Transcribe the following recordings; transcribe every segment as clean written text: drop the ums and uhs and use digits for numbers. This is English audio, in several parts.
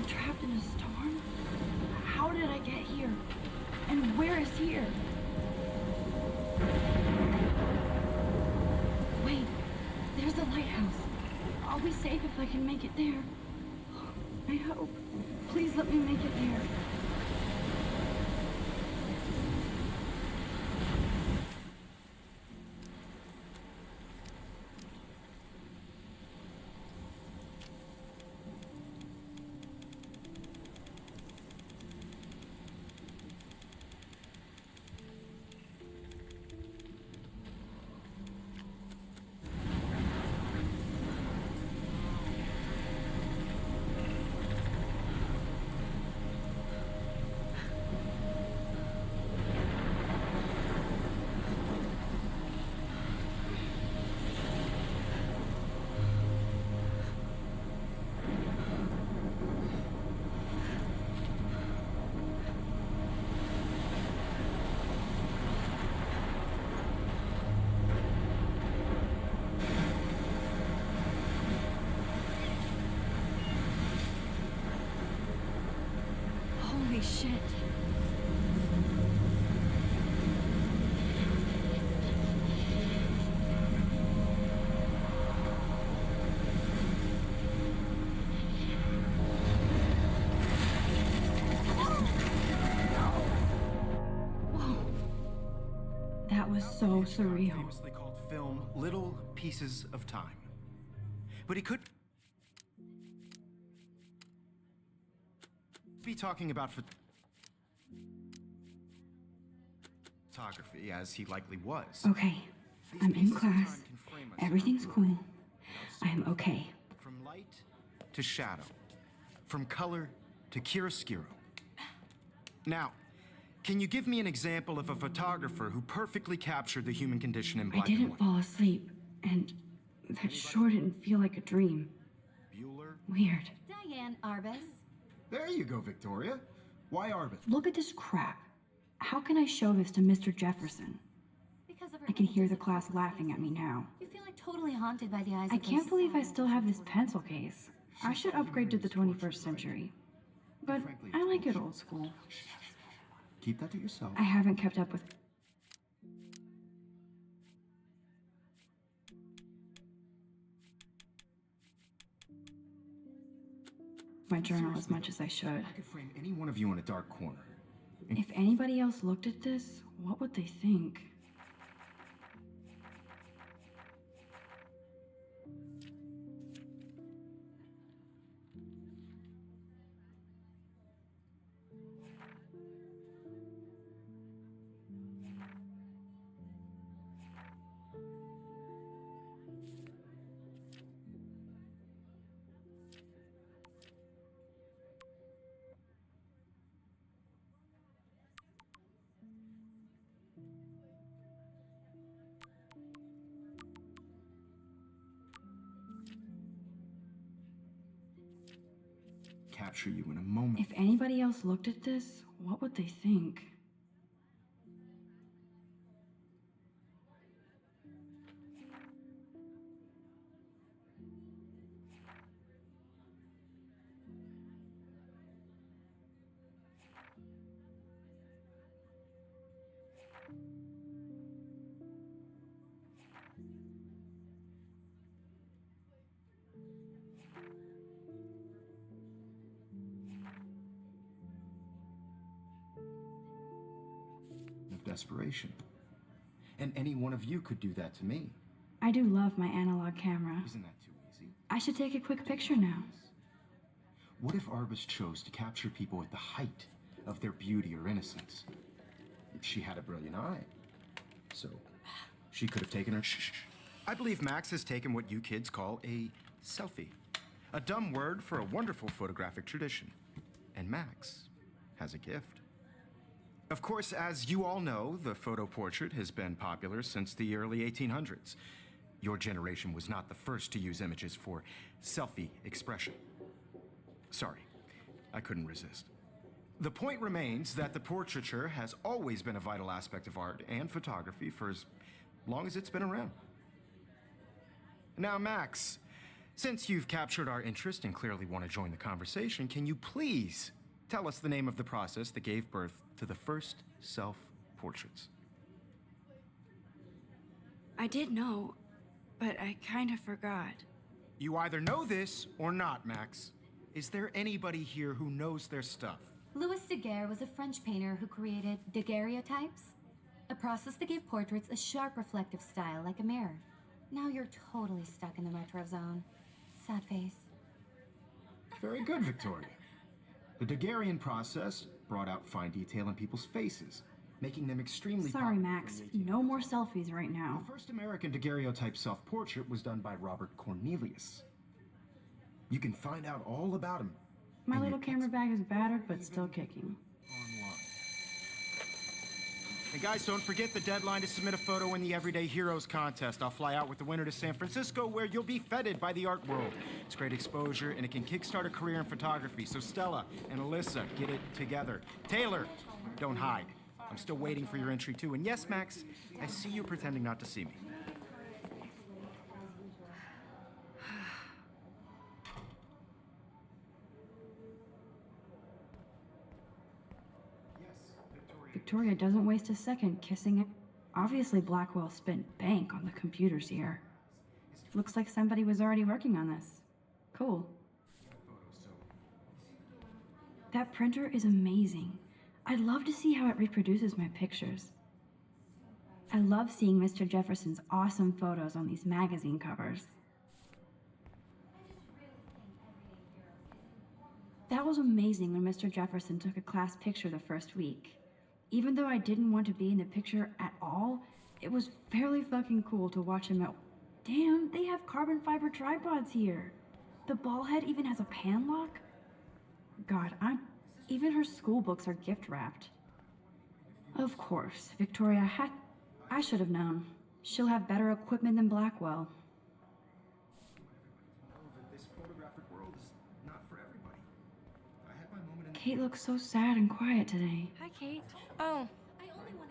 trapped in a storm? How did I get here? And where is here? Wait, there's the lighthouse. I'll be safe if I can make it there. I hope. Please let me make it there. Holy shit. That was so surreal. Famously called film Little Pieces of Time. But he could be talking about photography, as he likely was. Okay, I'm in class. Everything's cool. I am okay. From light to shadow, from color to chiaroscuro. Now, can you give me an example of a photographer who perfectly captured the human condition in black I and didn't white? fall asleep, and that sure didn't feel like a dream. Bueller? Weird. Diane Arbus. There you go, Victoria. Why Arbus? Look at this crap. How can I show this to Mr. Jefferson? Because of her I can hear the images of class people's laughing at me faces. now. You feel like totally haunted by the eyes I of those can't believe I sad still have this old pencil case. I should upgrade to the 21st century. But I like it old school. Keep that to yourself. I haven't kept up with... my journal as much as I should. I could frame any one of you in a dark corner. If anybody else looked at this, what would they think? Capture you in a moment. If anybody else looked at this, what would they think? Of desperation. And any one of you could do that to me. I do love my analog camera. Isn't that too easy? I should take a quick picture now. What if Arbus chose to capture people at the height of their beauty or innocence? She had a brilliant eye. So, she could have taken her... I believe Max has taken what you kids call a selfie. A dumb word for a wonderful photographic tradition. And Max has a gift. Of course, as you all know, the photo portrait has been popular since the early 1800s. Your generation was not the first to use images for selfie expression. Sorry, I couldn't resist. The point remains that the portraiture has always been a vital aspect of art and photography for as long as it's been around. Now, Max, Since you've captured our interest and clearly want to join the conversation, can you please tell us the name of the process that gave birth to the first self-portraits? I did know, but I kind of forgot. You either know this or not, Max. Is there anybody here who knows their stuff? Louis Daguerre was a French painter who created daguerreotypes, a process that gave portraits a sharp reflective style like a mirror. Now you're totally stuck in the retro zone. Sad face. Very good, Victoria. The Daguerrean process brought out fine detail in people's faces, making them extremely Sorry, popular Max. in the 1800s. No more selfies right now. The first American daguerreotype self-portrait was done by Robert Cornelius. You can find out all about him My in little your camera text bag is battered, but still kicking. online. And guys, don't forget the deadline to submit a photo in the Everyday Heroes contest. I'll fly out with the winner to San Francisco, where you'll be feted by the art world. It's great exposure, and it can kickstart a career in photography. So Stella and Alyssa, get it together. Taylor, don't hide. I'm still waiting for your entry, too. And yes, Max, I see you pretending not to see me. Victoria doesn't waste a second kissing it. Obviously, Blackwell spent bank on the computers here. Looks like somebody was already working on this. Cool. That printer is amazing. I'd love to see how it reproduces my pictures. I love seeing Mr. Jefferson's awesome photos on these magazine covers. That was amazing when Mr. Jefferson took a class picture the first week. Even though I didn't want to be in the picture at all, it was fairly fucking cool to watch him at... Damn, they have carbon fiber tripods here. The ball head even has a pan lock. God, even her school books are gift wrapped. Of course, Victoria I should have known. She'll have better equipment than Blackwell. This photographic world is not for everybody. I had my moment in the... Kate looks so sad and quiet today. Hi, Kate. Oh,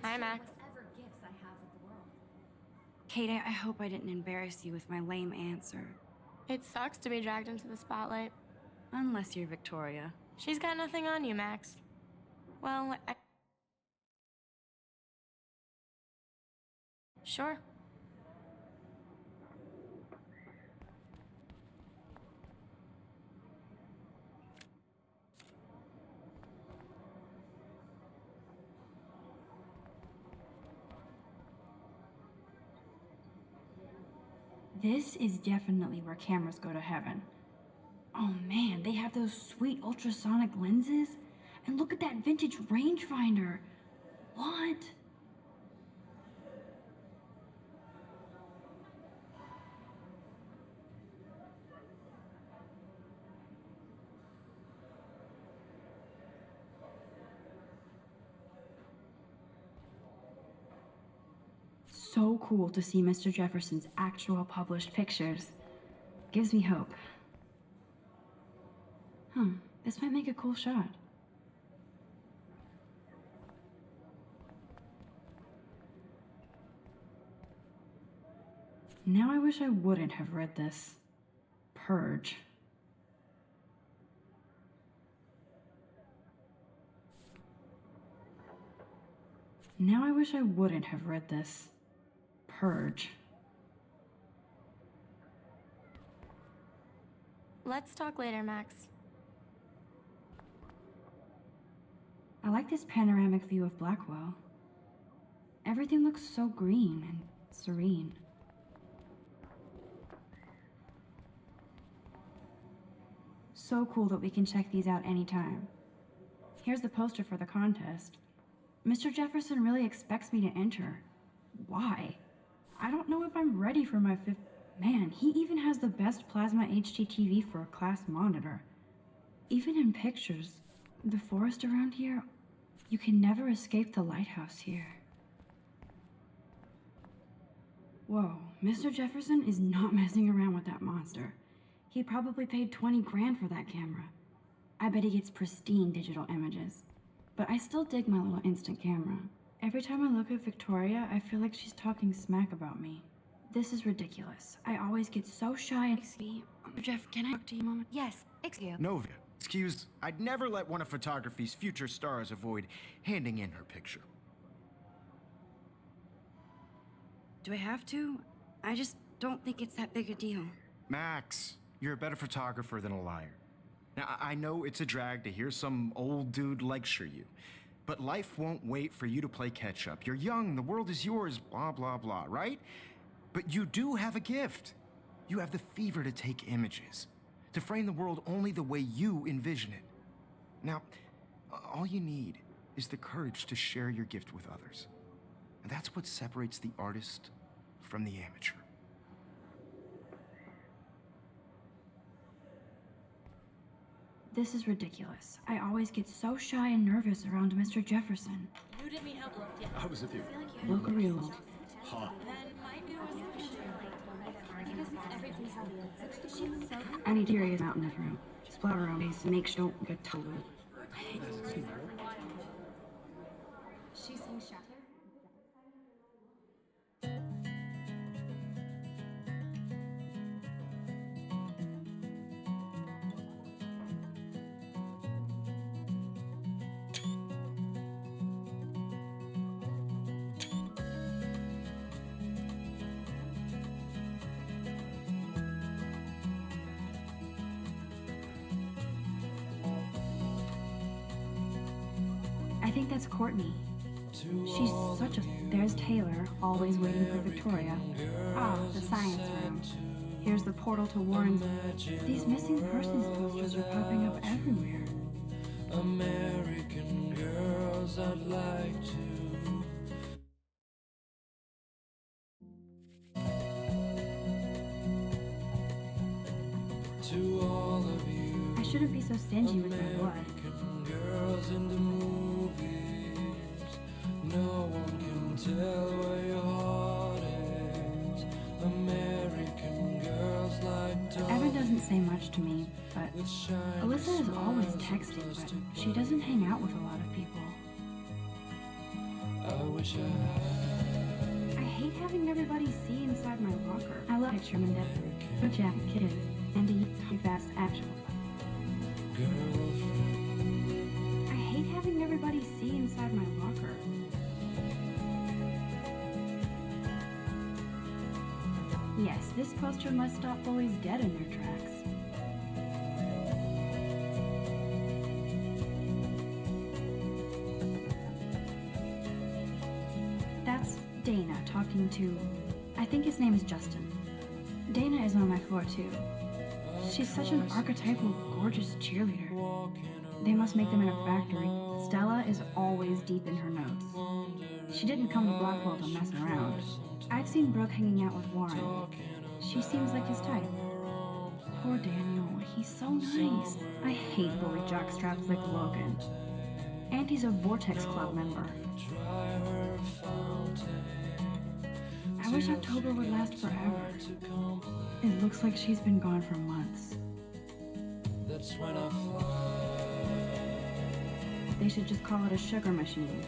hi, Max. Kate, I hope I didn't embarrass you with my lame answer. It sucks to be dragged into the spotlight. Unless you're Victoria. She's got nothing on you, Max. Well, Sure. This is definitely where cameras go to heaven. Oh man, they have those sweet ultrasonic lenses. And look at that vintage rangefinder. What? So cool to see Mr. Jefferson's actual published pictures. Gives me hope. This might make a cool shot. Now I wish I wouldn't have read this. Purge. Now I wish I wouldn't have read this. Purge. Let's talk later, Max. I like this panoramic view of Blackwell. Everything looks so green and serene. So cool that we can check these out anytime. Here's the poster for the contest. Mr. Jefferson really expects me to enter. Why? I don't know if I'm ready for my fifth... Man, he even has the best plasma HDTV for a class monitor. Even in pictures, the forest around here, you can never escape the lighthouse here. Whoa, Mr. Jefferson is not messing around with that monster. He probably paid 20 grand for that camera. I bet he gets pristine digital images. But I still dig my little instant camera. Every time I look at Victoria, I feel like she's talking smack about me. This is ridiculous. I always get so shy and... Excuse me, Jeff, can I talk to you a moment? Yes, excuse you. Novia, excuse, I'd never let one of photography's future stars avoid handing in her picture. Do I have to? I just don't think it's that big a deal. Max, you're a better photographer than a liar. Now, I know it's a drag to hear some old dude lecture you, but life won't wait for you to play catch-up. You're young, the world is yours, blah, blah, blah, right? But you do have a gift. You have the fever to take images, to frame the world only the way you envision it. Now, all you need is the courage to share your gift with others. And that's what separates the artist from the amateur. This is ridiculous. I always get so shy and nervous around Mr. Jefferson. You didn't need help. Yeah. I was with you. Look real. Huh. I need to carry his out in this room. Splatter on face and make sure don't get told. She's saying shut. I think that's Courtney. She's such a... There's Taylor, always waiting for Victoria. Ah, the science room. Here's the portal to Warren's... These missing persons posters are popping up everywhere. American girls, I'd like to. To all of you, I shouldn't be so stingy with my blood. American girls in the movies. No one can tell where your heart is. American girls like dogs. Evan doesn't say much to me, but With shiny Alyssa is always smiles texting, and but plastic she doesn't hang out with a lot of people. I wish I had. I hate having everybody see inside my locker. I love picture and that good jacket kids and a fast actual. Girlfriend. I hate having everybody see inside my locker. Yes, this poster must stop bullies dead in their tracks. That's Dana talking to... I think his name is Justin. Dana is on my floor too. She's such an archetypal, gorgeous cheerleader. They must make them in a factory. Stella is always deep in her notes. She didn't come to Blackwell to mess around. I've seen Brooke hanging out with Warren. She seems like his type. Poor Daniel, he's so nice. I hate bully jockstraps like Logan. And he's a Vortex Club member. I wish October would last forever. It looks like she's been gone for months. That's when I fly. They should just call it a sugar machine.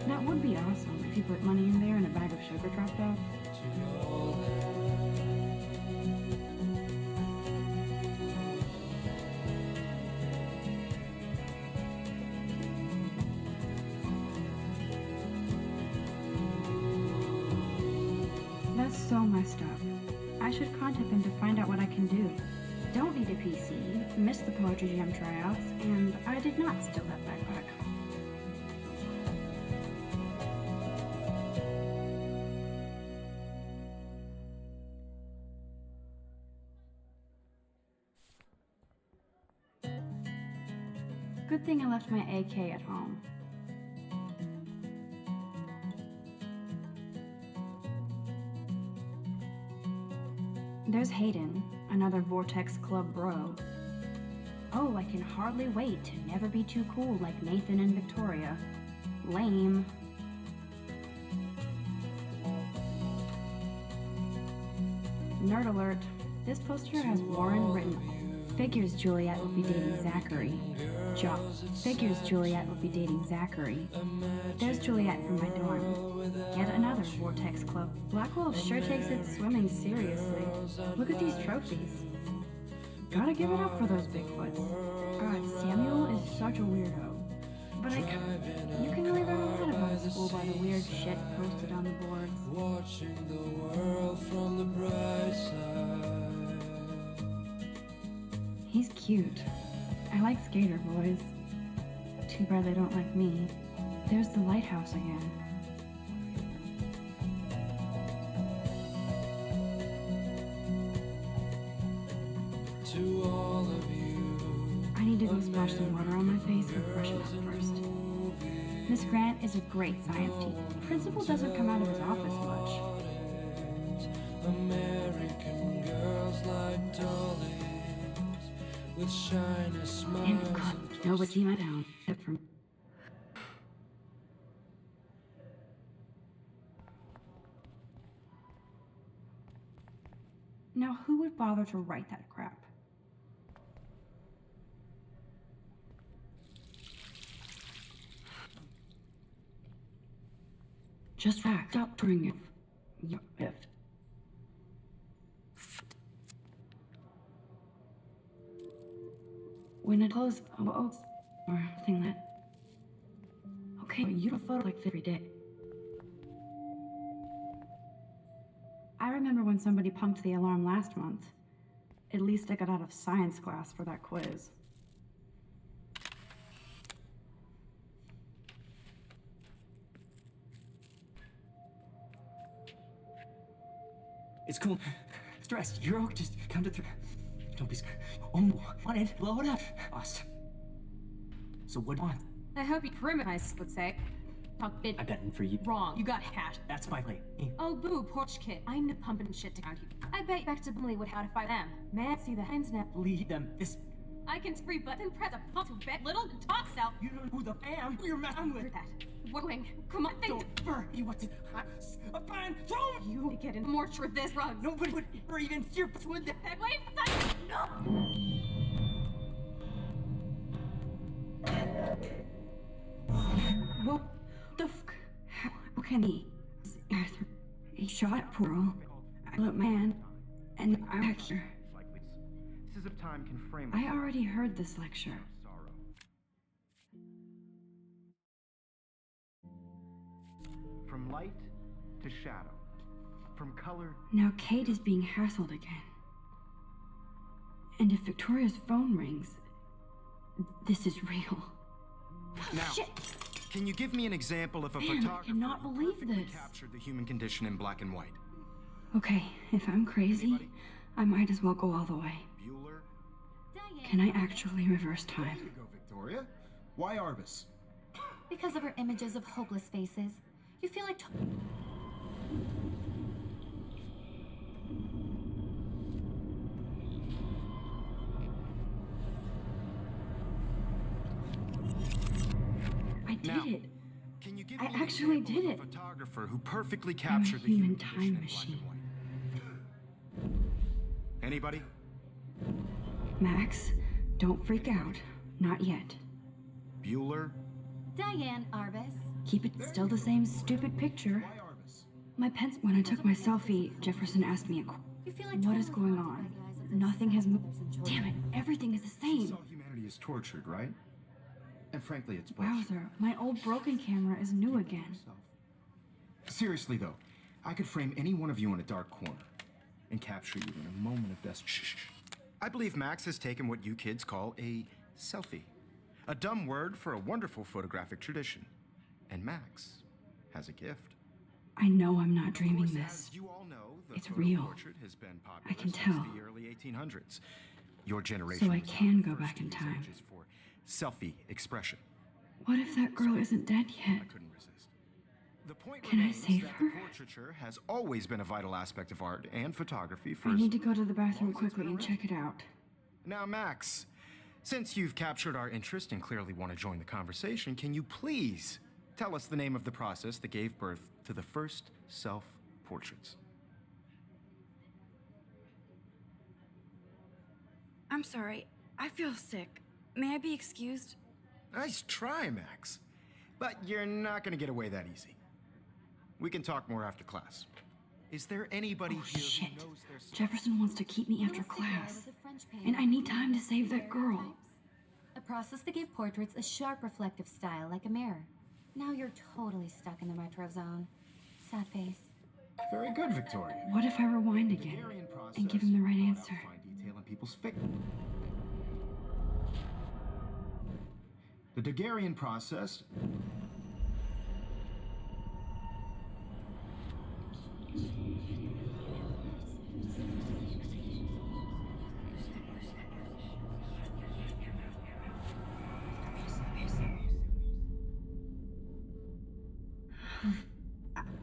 That would be awesome if you put money in there and a bag of sugar dropped off. That's so messed up. I should contact them to find out what I can do. Don't need a PC, missed the Poetry Jam tryouts, and I did not steal that backpack. Good thing I left my AK at home. There's Hayden, another Vortex Club bro. Oh, I can hardly wait to never be too cool like Nathan and Victoria. Lame. Nerd alert. This poster has Warren written Figures Juliet will be dating Zachary. Figures Juliet will be dating Zachary. There's Juliet from my dorm. Yet another Vortex Club. Blackwell sure takes its swimming seriously. Look at these trophies. Gotta give it up for those Bigfoots. God, Samuel is such a weirdo. But you can really learn a lot about school by the weird shit posted on the boards. Watching the world from the bright side. He's cute. I like skater boys. Too bad they don't like me. There's the lighthouse again. To all of you, I need to go splash some water on my face and brush it up first. Miss Grant is a great science teacher. Principal doesn't come out of his office much. American girls like dollies with shiny smiles. And God, nobody went down except for me. Now, who would bother to write that crap? Just stop doing it. If. When it closes, or thing that. Okay, you don't photo like every day. I remember when somebody punked the alarm last month. At least I got out of science class for that quiz. It's cool. Stressed. You're okay. Just count to 3. Don't be scared. Oh, on it. Blow it up. Awesome. So what do you want? I hope you primitize, would say. Talk it I got it for you. wrong. You got hat. That's my plate. Oh, boo, porch kid. I know pumping shit to count you. I bet back to Blimley would how to fight them. Man, see the hens now. Lead them. This. I can spree button press a pump to bet little talk self. You know who the am you're messing with. Heard that. Warwing. Come on, think. Don't fur. You want to. A fine. Throw him. You get in more with this rug. Nobody would ever even steer with that. That way, son. No. What the fuck? How can he? Arthur, he shot Pearl, I let man, and I'm back here. This is if time can frame I already heard this lecture. sorrow. From light to shadow, from color. Now Kate is being hassled again. And if Victoria's phone rings, this is real. Now, Shit! can you give me an example of a Man, I photographer cannot who believe perfectly this. captured the human condition in black and white? Okay, if I'm crazy, Anybody? I might as well go all the way. Bueller? Can I actually reverse There time? you go, Victoria. Why Arbus? Because of her images of hopeless faces, you feel like. I did Now, it. Can you give I me an actually example did of a it. photographer who perfectly I'm a captured the human condition time in black machine. and white? Anybody? Max, don't freak out. Not yet. Bueller? Diane Arbus. Keep it still the same stupid picture. Why Arbus? My pens. When I took my selfie, Jefferson asked me You feel like what is totally going haunted on? by the eyes of those Nothing has moved. others in Damn it! Jordan. Everything is the You same. saw humanity is tortured, right? And frankly, it's bullshit. Wowzer, my old broken camera is new again. Seriously, though, I could frame any one of you in a dark corner and capture you in a moment of desperation. Shh, shh, shh. I believe Max has taken what you kids call a selfie. A dumb word for a wonderful photographic tradition. And Max has a gift. I know I'm not dreaming Of course, this. as you all know, the It's photo real. portrait has been popular I can since tell. the early 1800s. Your generation So I was one of can the go first back in to use time. images for selfie expression. What if that girl isn't dead yet? I couldn't resist. The point Can I remains save that her? the portraiture has always been a vital aspect of art and photography for I as need to go to the bathroom long as it's quickly been and around. check it out. Now, Max, since you've captured our interest and clearly want to join the conversation, can you please tell us the name of the process that gave birth to the first self-portraits? I'm sorry. I feel sick. May I be excused? Nice try, Max. But you're not gonna get away that easy. We can talk more after class. Is there anybody Oh, here shit. who knows their... Jefferson wants to keep me after Louis Daguerre class. was a French painter And I need who time to created save that girl. daguerreotypes, a process that gave portraits a sharp reflective style like a mirror. Now you're totally stuck in the retro zone. Sad face. Very good, Victoria. What if I rewind again Daguerrean process and give him the right brought out answer? fine detail in people's face. The Daguerrean process...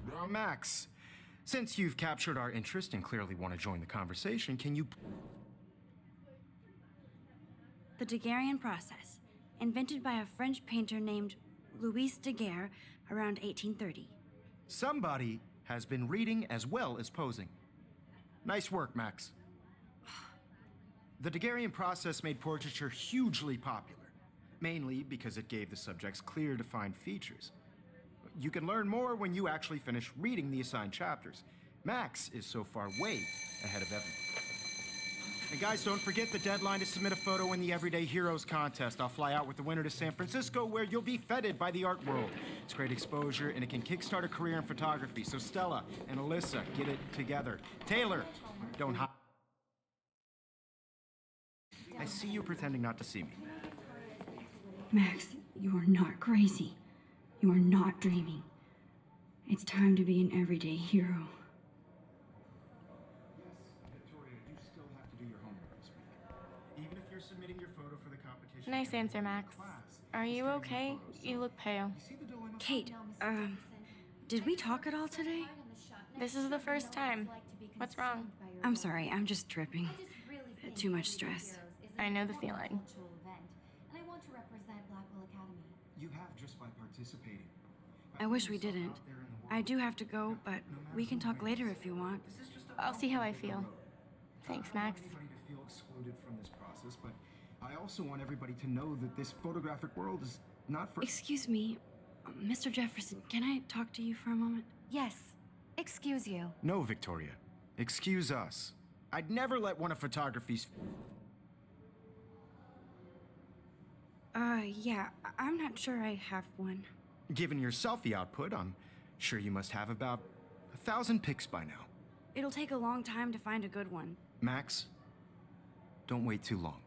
Now, Max, since you've captured our interest and clearly want to join the conversation, can you... The Daguerrean process, invented by a French painter named Louis Daguerre around 1830. Somebody has been reading as well as posing. Nice work, Max. The Daguerrean process made portraiture hugely popular, mainly because it gave the subjects clear, defined features. You can learn more when you actually finish reading the assigned chapters. Max is so far way ahead of everyone. And guys, don't forget the deadline to submit a photo in the Everyday Heroes contest. I'll fly out with the winner to San Francisco, where you'll be feted by the art world. It's great exposure, and it can kickstart a career in photography. So Stella and Alyssa, get it together. Taylor, don't hide. I see you pretending not to see me. Max, you are not crazy. You are not dreaming. It's time to be an everyday hero. Victoria, you still have to do your homework this week. Even if you're submitting your photo for the competition. Nice answer, Max. Are you okay? You look pale. You see the dilemma? Kate, did we talk at all today? This is the first time. What's wrong? I'm sorry, I'm just tripping. Too much stress. I know the feeling. And I want to represent Blackwell Academy. You have just by participating. I wish we didn't. I do have to go, but we can talk later if you want. I'll see how I feel. Thanks, Max. I don't want anybody to feel excluded from this process, but I also want everybody to know that this photographic world is not for... Excuse me, Mr. Jefferson, can I talk to you for a moment? Yes. Excuse you. No, Victoria. Excuse us. I'd never let one of photography's... Yeah, I'm not sure I have one. Given your selfie output, I'm sure you must have about 1,000 pics by now. It'll take a long time to find a good one. Max, don't wait too long.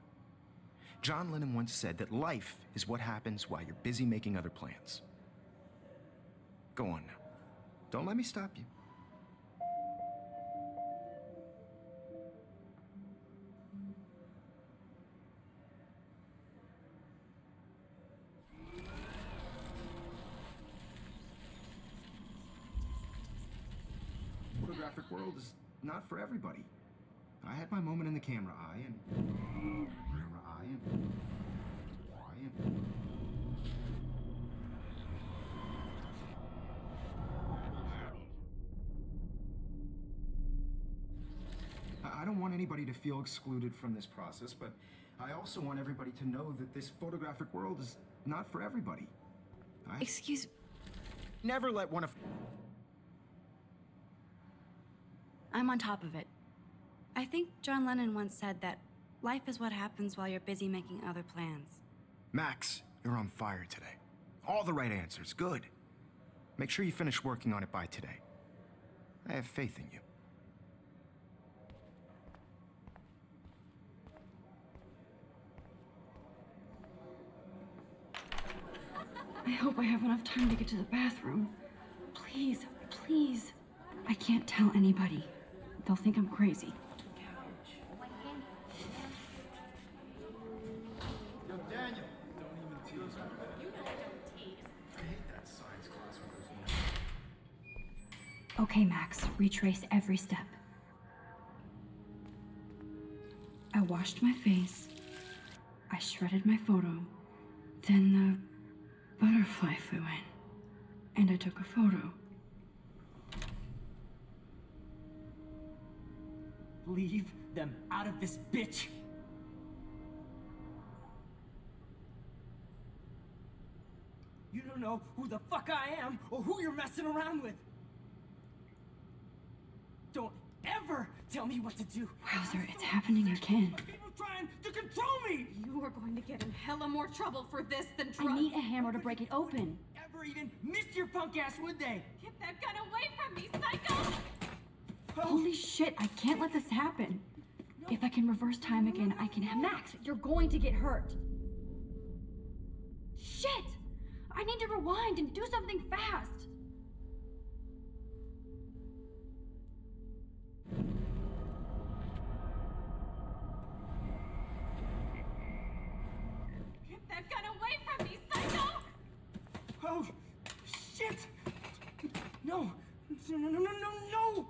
John Lennon once said that life is what happens while you're busy making other plans. Go on now. Don't let me stop you. Photographic world is not for everybody. I had my moment in the camera eye and... Camera eye and... Eye and... I don't want anybody to feel excluded from this process, but I also want everybody to know that this photographic world is not for everybody. Excuse... Never let one of... I'm on top of it. I think John Lennon once said that life is what happens while you're busy making other plans. Max, you're on fire today. All the right answers, good. Make sure you finish working on it by today. I have faith in you. I hope I have enough time to get to the bathroom. Please, please. I can't tell anybody. They'll think I'm crazy. Yo, Daniel. Don't even tease me. You know I don't tease. I hate that science class with those... Okay, Max, retrace every step. I washed my face. I shredded my photo. Then the butterfly flew in. And I took a photo. Leave them out of this bitch! don't know who the fuck I am or who you're messing around with. Don't ever tell me what to do. Wowzer, it's happening again. People trying to control me. You are going to get in hella more trouble for this than I drugs. need a hammer to break it open. Ever even missed your punk ass, would they? Get that gun away from me, psycho! Holy shit, I can't let this happen. If I can reverse time again, I can have Max. You're going to get hurt. Shit! I need to rewind and do something fast. Get that gun away from me, psycho! Oh, shit! No! No, no, no, no, no, no!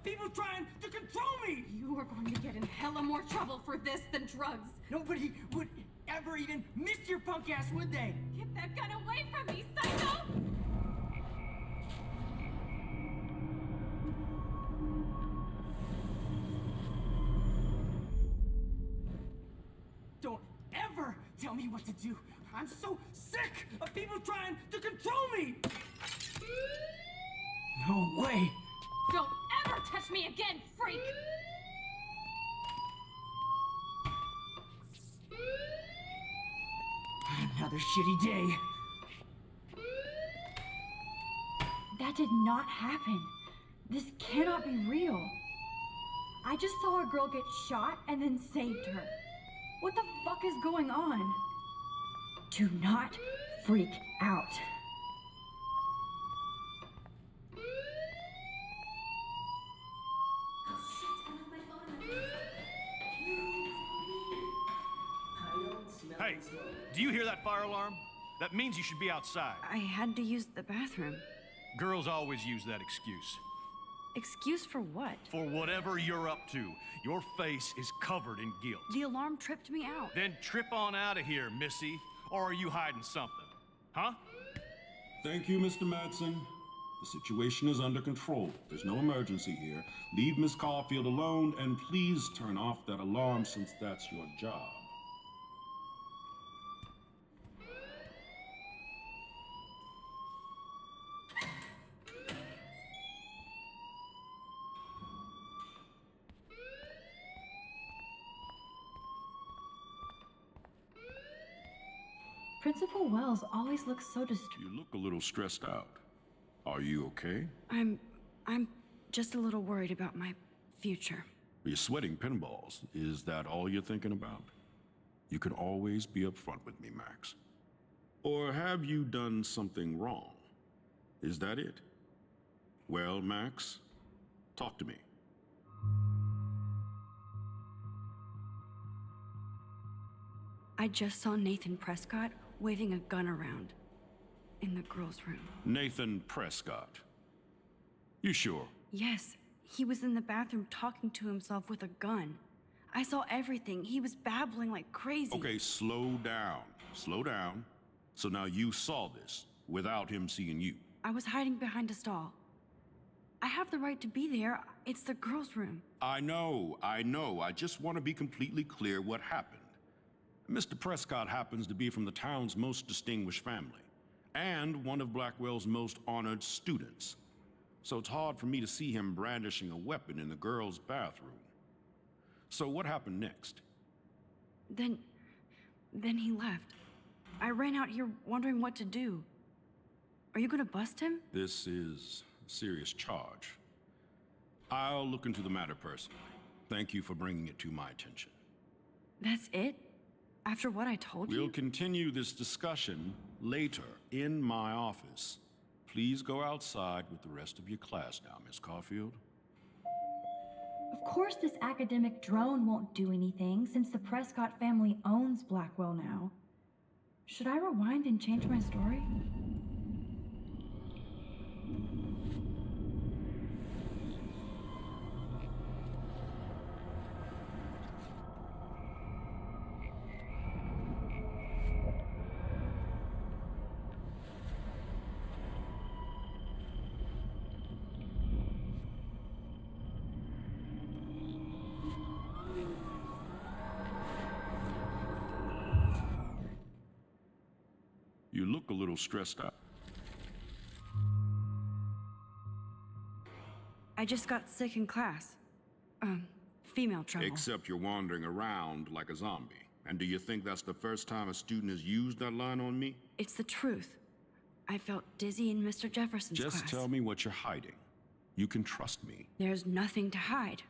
People trying to control me! You are going to get in hella more trouble for this than drugs. Nobody would ever even miss your punk ass, would they? Get that gun away from me, psycho! Don't ever tell me what to do. I'm so sick of people trying to control me! No way! Don't ever touch me again, freak! Another shitty day. That did not happen. This cannot be real. I just saw a girl get shot and then saved her. What the fuck is going on? Do not freak out. Hey, do you hear that fire alarm? That means you should be outside. I had to use the bathroom. Girls always use that excuse. Excuse for what? For whatever you're up to, your face is covered in guilt. The alarm tripped me out. Then trip on out of here, Missy. Or are you hiding something? Huh? Thank you, Mr. Madsen. The situation is under control. There's no emergency here. Leave Miss Caulfield alone, and please turn off that alarm since that's your job. Principal Wells always looks so distraught. You look a little stressed out. Are you okay? I'm just a little worried about my future. You're sweating pinballs. Is that all you're thinking about? You can always be upfront with me, Max. Or have you done something wrong? Is that it? Well, Max, talk to me. I just saw Nathan Prescott waving a gun around in the girls' room. Nathan Prescott. You sure? Yes, he was in the bathroom talking to himself with a gun. I saw everything. He was babbling like crazy. Okay, slow down. Slow down. So now you saw this without him seeing you. I was hiding behind a stall. I have the right to be there. It's the girls' room. I know. I just want to be completely clear what happened. Mr. Prescott happens to be from the town's most distinguished family, and one of Blackwell's most honored students. So it's hard for me to see him brandishing a weapon in the girls' bathroom. So what happened next? Then he left. I ran out here wondering what to do. Are you gonna bust him? This is a serious charge. I'll look into the matter personally. Thank you for bringing it to my attention. That's it? After what I told you? We'll continue this discussion later in my office. Please go outside with the rest of your class now, Miss Caulfield. Of course this academic drone won't do anything since the Prescott family owns Blackwell now. Should I rewind and change my story? little stressed out. I just got sick in class. Female trouble. Except you're wandering around like a zombie. And do you think that's the first time a student has used that line on me? It's the truth. I felt dizzy in Mr. Jefferson's class. Just tell me what you're hiding. You can trust me. There's nothing to hide.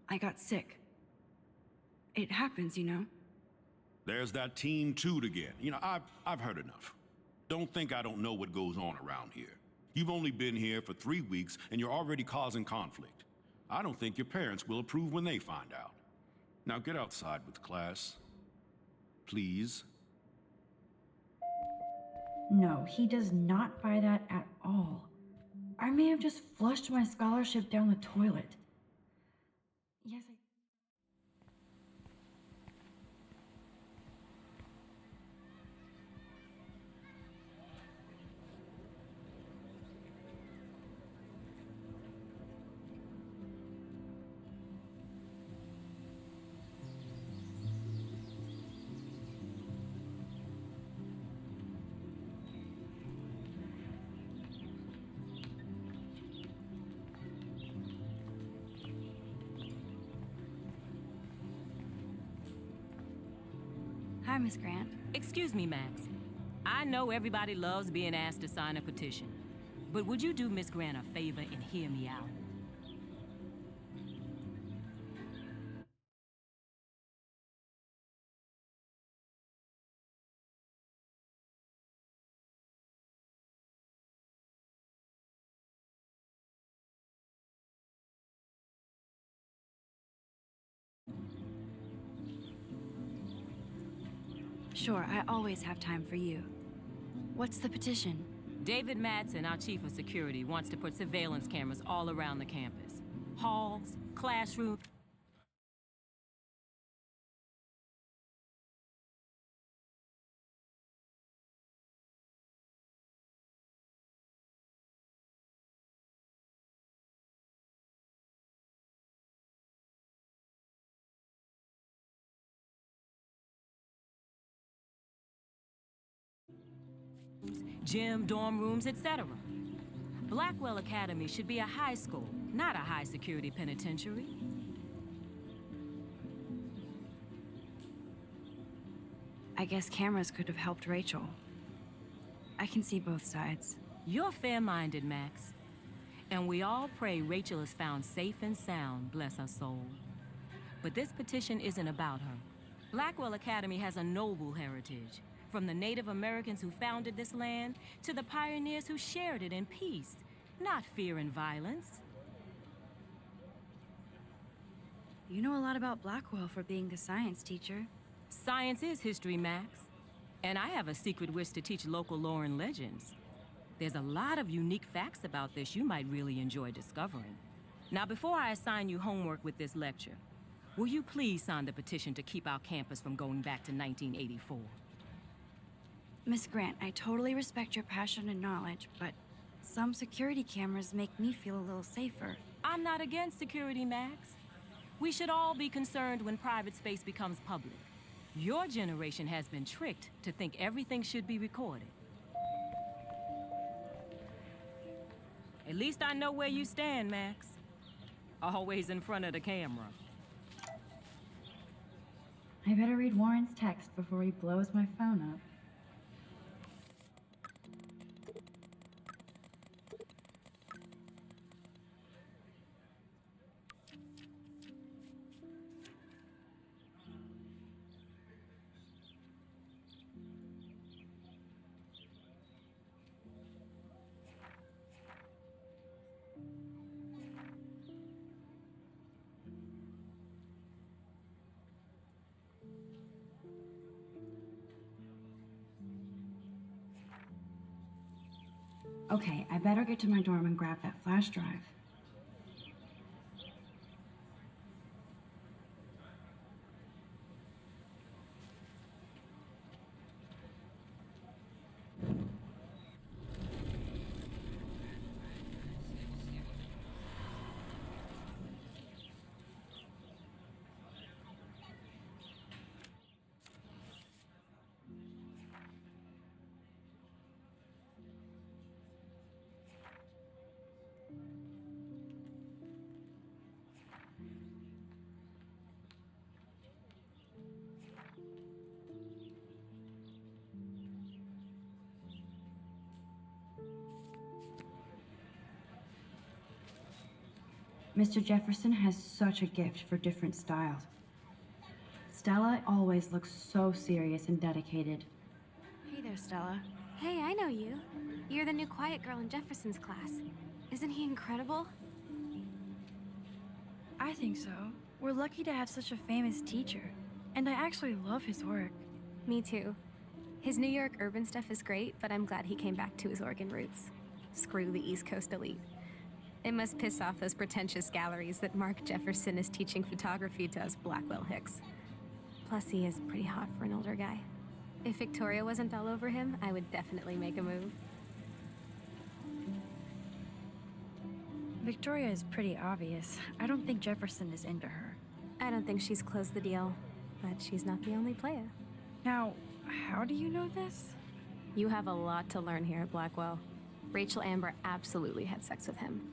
I got sick. It happens, you know. There's that teen toot again. You know, I've heard enough. Don't think I don't know what goes on around here. You've only been here for 3 weeks and you're already causing conflict. I don't think your parents will approve when they find out. Now get outside with class. Please. No, he does not buy that at all. I may have just flushed my scholarship down the toilet. Yes, Hi, Miss Grant. Excuse me, Max. I know everybody loves being asked to sign a petition, but would you do Miss Grant a favor and hear me out? Sure, I always have time for you. What's the petition? David Madsen, our chief of security, wants to put surveillance cameras all around the campus. Halls, classrooms. Gym, dorm rooms, etc. Blackwell Academy should be a high school, not a high-security penitentiary. I guess cameras could have helped Rachel. I can see both sides. You're fair-minded, Max. And we all pray Rachel is found safe and sound, bless her soul. But this petition isn't about her. Blackwell Academy has a noble heritage. From the Native Americans who founded this land to the pioneers who shared it in peace, not fear and violence. You know a lot about Blackwell for being the science teacher. Science is history, Max. And I have a secret wish to teach local lore and legends. There's a lot of unique facts about this you might really enjoy discovering. Now, before I assign you homework with this lecture, will you please sign the petition to keep our campus from going back to 1984? Miss Grant, I totally respect your passion and knowledge, but some security cameras make me feel a little safer. I'm not against security, Max. We should all be concerned when private space becomes public. Your generation has been tricked to think everything should be recorded. At least I know where you stand, Max. Always in front of the camera. I better read Warren's text before he blows my phone up. Okay, I better get to my dorm and grab that flash drive. Mr. Jefferson has such a gift for different styles. Stella always looks so serious and dedicated. Hey there, Stella. Hey, I know you. You're the new quiet girl in Jefferson's class. Isn't he incredible? I think so. We're lucky to have such a famous teacher. And I actually love his work. Me too. His New York urban stuff is great, but I'm glad he came back to his Oregon roots. Screw the East Coast elite. It must piss off those pretentious galleries that Mark Jefferson is teaching photography to us Blackwell Hicks. Plus, he is pretty hot for an older guy. If Victoria wasn't all over him, I would definitely make a move. Victoria is pretty obvious. I don't think Jefferson is into her. I don't think she's closed the deal, but she's not the only player. Now, how do you know this? You have a lot to learn here at Blackwell. Rachel Amber absolutely had sex with him.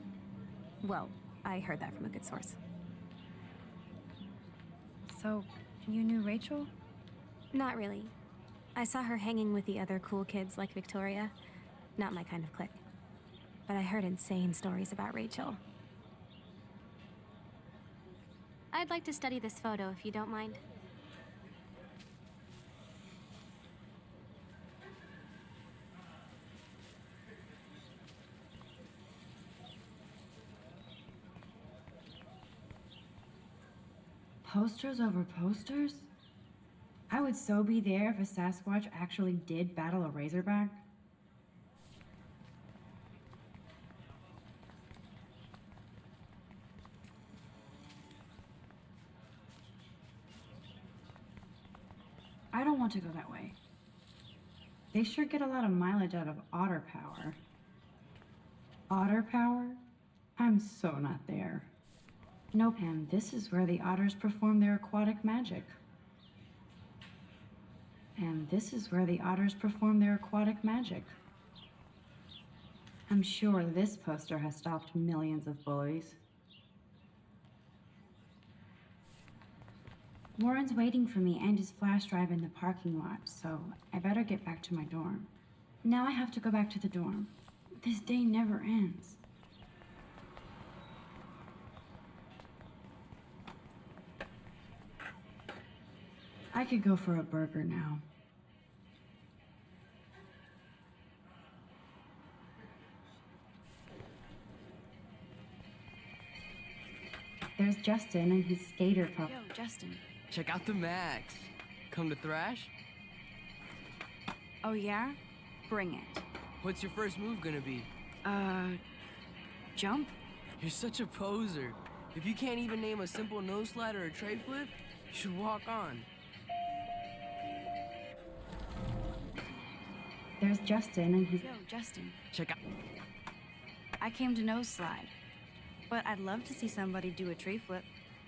Well, I heard that from a good source. So, you knew Rachel? Not really. I saw her hanging with the other cool kids like Victoria. Not my kind of clique. But I heard insane stories about Rachel. I'd like to study this photo if you don't mind. Posters over posters? I would so be there if a Sasquatch actually did battle a Razorback. I don't want to go that way. They sure get a lot of mileage out of otter power. Otter power? I'm so not there. No, Pam, this is where the otters perform their aquatic magic. And this is where the otters perform their aquatic magic. I'm sure this poster has stopped millions of bullies. Warren's waiting for me and his flash drive in the parking lot, so I better get back to my dorm. Now I have to go back to the dorm. This day never ends. I could go for a burger now. There's Justin and his skater pup. Yo, Justin. Check out the Max. Come to thrash? Oh yeah? Bring it. What's your first move gonna be? Jump? You're such a poser. If you can't even name a simple nose slide or a tray flip, you should walk on. There's Justin and his... Yo, Justin. Check out... I came to nose slide. But I'd love to see somebody do a tree flip.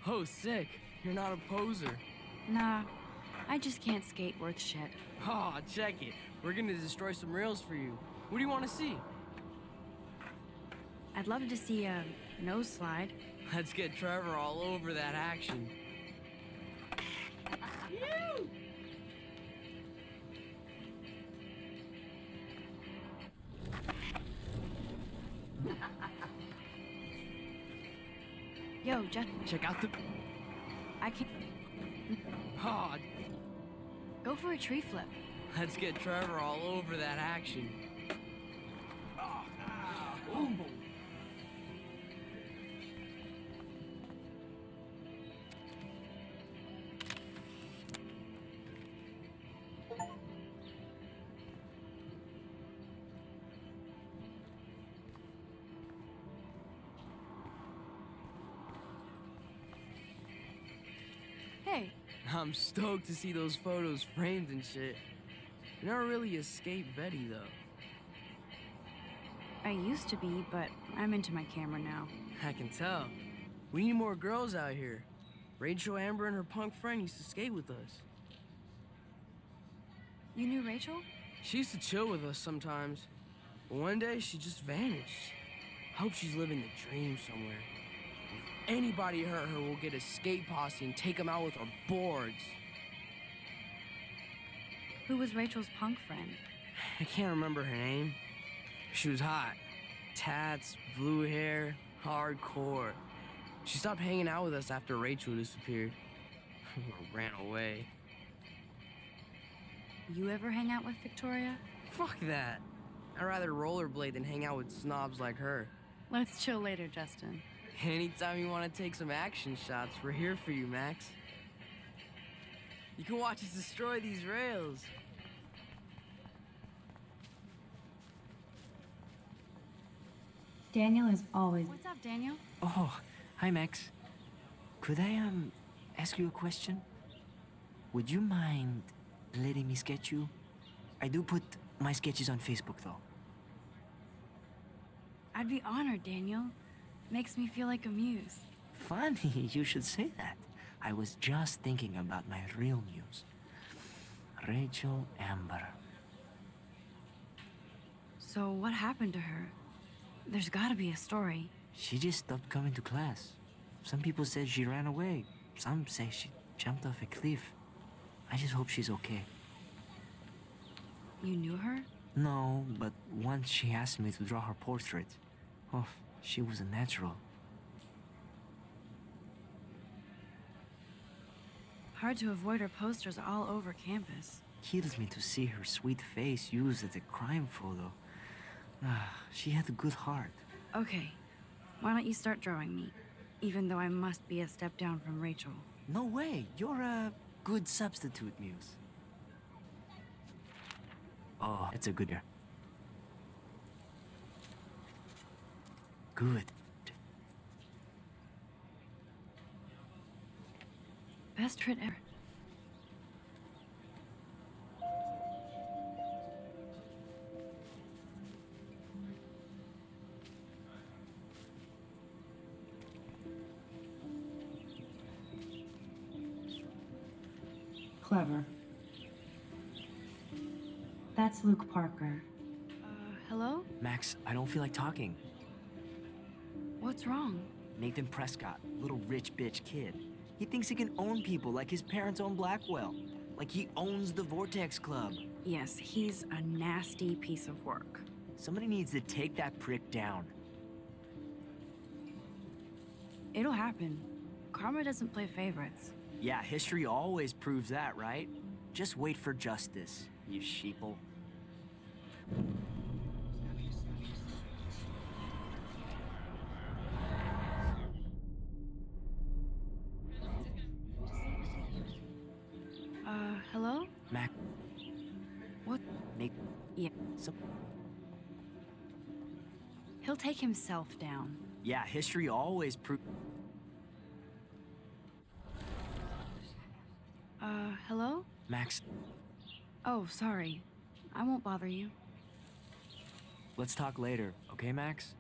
Oh, sick. You're not a poser. Nah, I just can't skate worth shit. Aw, check it. We're gonna destroy some rails for you. What do you want to see? I'd love to see a nose slide. Let's get Trevor all over that action. Yo, just check out the... I can't... Aw, go for a tree flip. let's get Trevor all over that action. Ooh. Hey. I'm stoked to see those photos framed and shit. You never really escaped Betty, though. I used to be, but I'm into my camera now. I can tell. We need more girls out here. Rachel Amber and her punk friend used to skate with us. You knew Rachel? She used to chill with us sometimes. But one day, she just vanished. I hope she's living the dream somewhere. If anybody hurt her, we'll get a skate posse and take them out with our boards. Who was Rachel's punk friend? I can't remember her name. She was hot. Tats, blue hair, hardcore. She stopped hanging out with us after Rachel disappeared. Or ran away. You ever hang out with Victoria? Fuck that. I'd rather rollerblade than hang out with snobs like her. Let's chill later, Justin. Anytime you want to take some action shots, we're here for you, Max. You can watch us destroy these rails. Daniel is always... What's up, Daniel? Oh, hi, Max. Could I, ask you a question? Would you mind letting me sketch you? I do put my sketches on Facebook, though. I'd be honored, Daniel. Makes me feel like a muse. Funny, you should say that. I was just thinking about my real muse. Rachel Amber. So what happened to her? There's gotta be a story. She just stopped coming to class. Some people said she ran away. Some say she jumped off a cliff. I just hope she's okay. You knew her? No, but once she asked me to draw her portrait. Oh, she was a natural. Hard to avoid her posters all over campus. Kills me to see her sweet face used as a crime photo. Ah, she had a good heart. Okay, why don't you start drawing me? Even though I must be a step down from Rachel. No way, you're a good substitute muse. Oh, that's a good year. Good. Best trit ever. Clever. That's Luke Parker. Hello? Max, I don't feel like talking. What's wrong? Nathan Prescott, little rich bitch kid. He thinks he can own people like his parents own Blackwell. Like he owns the Vortex Club. Yes, he's a nasty piece of work. Somebody needs to take that prick down. It'll happen. Karma doesn't play favorites. Yeah, history always proves that, right? Just wait for justice, you sheeple. Hello? Mac. What? Nate. Yeah. He'll take himself down. Yeah, history always proves... Hello? Max. Oh, sorry. I won't bother you. Let's talk later, okay, Max?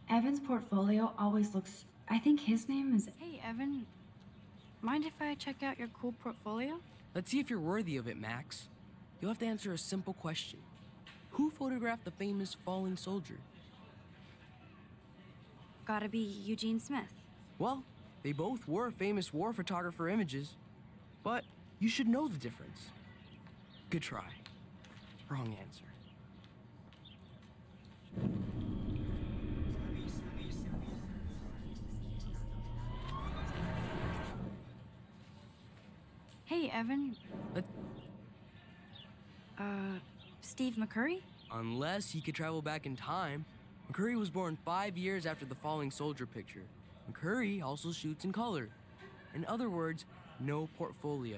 Evan's portfolio always looks... I think his name is... Hey, Evan. Mind if I check out your cool portfolio? Let's see if you're worthy of it, Max. You'll have to answer a simple question. Who photographed the famous falling soldier? Gotta be Eugene Smith. Well, they both were famous war photographer images, but you should know the difference. Good try. Wrong answer. Hey, Evan. Steve McCurry? Unless he could travel back in time. McCurry was born 5 years after the falling soldier picture. McCurry also shoots in color. In other words, no portfolio.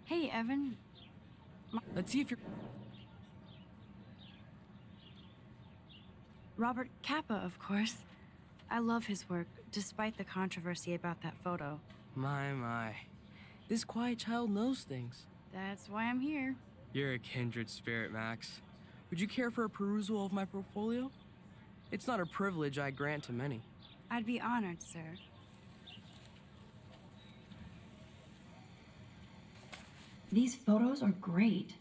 Hey, Evan. Let's see if you're... Robert Capa, of course. I love his work, despite the controversy about that photo. My. This quiet child knows things. That's why I'm here. You're a kindred spirit, Max. Would you care for a perusal of my portfolio? It's not a privilege I grant to many. I'd be honored, sir. These photos are great.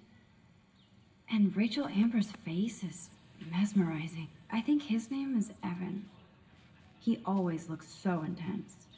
And Rachel Amber's face is mesmerizing. I think his name is Evan. He always looks so intense.